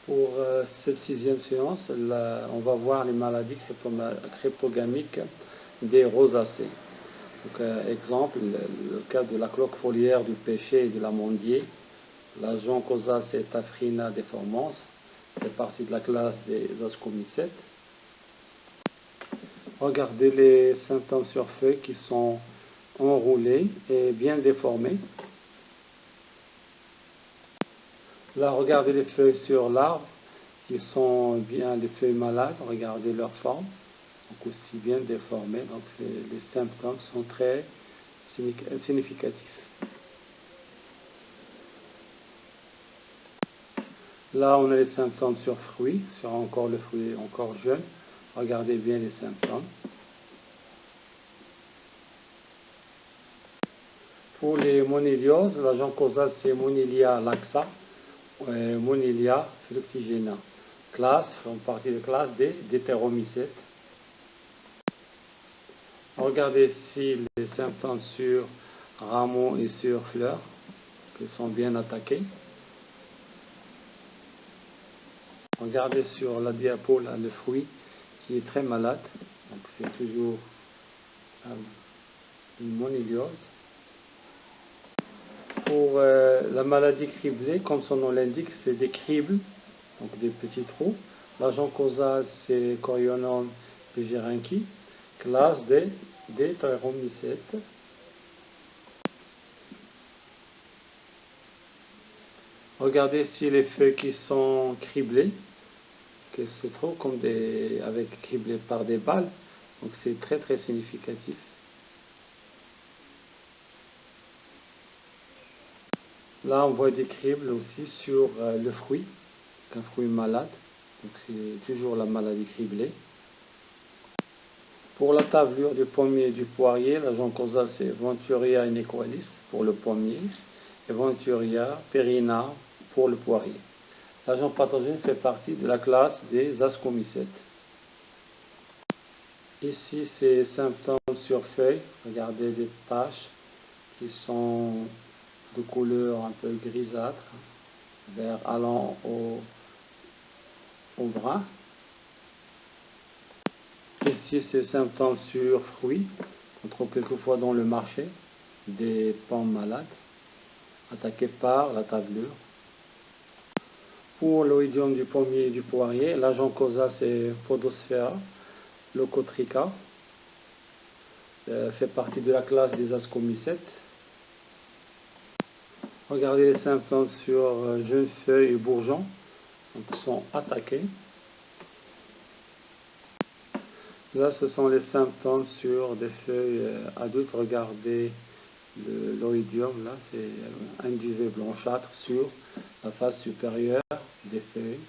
Pour cette sixième séance, on va voir les maladies cryptogamiques des rosacées. Donc, exemple, le cas de la cloque foliaire du pêcher et de l'amandier. L'agent causal, c'est Taphrina deformans, fait partie de la classe des ascomycètes. Regardez les symptômes sur feuilles qui sont enroulés et bien déformés. Là, regardez les feuilles sur l'arbre qui sont bien les feuilles malades. Regardez leur forme, donc aussi bien déformées. Donc les symptômes sont très significatifs. Là, on a les symptômes sur fruits, sur encore le fruit encore jeune. Regardez bien les symptômes. Pour les monilioses, l'agent causal c'est Monilia laxa, Monilia fructigena. Classe, font partie de classe des Deuteromycètes. Regardez ici les symptômes sur rameaux et sur fleurs qui sont bien attaqués. Regardez sur la diapo là, le fruit qui est très malade. Donc c'est toujours une moniliose. Pour la maladie criblée, comme son nom l'indique, c'est des cribles, donc des petits trous. L'agent causal c'est Coriolanum pugerinci, classe des Deuteromycètes. Regardez ici les feuilles qui sont criblées, que c'est trop comme avec criblées par des balles, donc c'est très très significatif. Là on voit des cribles aussi sur le fruit, un fruit malade, donc c'est toujours la maladie criblée. Pour la tablure du pommier et du poirier, l'agent causal c'est Venturiea inequalis pour le pommier et Venturiea perina pour le poirier. L'agent pathogène fait partie de la classe des ascomycètes. Ici, c'est symptômes sur feuilles. Regardez des taches qui sont de couleur un peu grisâtre, vert allant au brun. Ici, c'est symptômes sur fruits. On trouve quelquefois dans le marché des pommes malades attaquées par la tablure. Pour l'oïdium du pommier et du poirier, l'agent causal c'est Podosphaera leucotrica, fait partie de la classe des ascomycètes. Regardez les symptômes sur jeunes feuilles et bourgeons, donc sont attaqués. Là, ce sont les symptômes sur des feuilles adultes. Regardez l'oïdium, là, c'est un duvet blanchâtre sur la face supérieure des feuilles.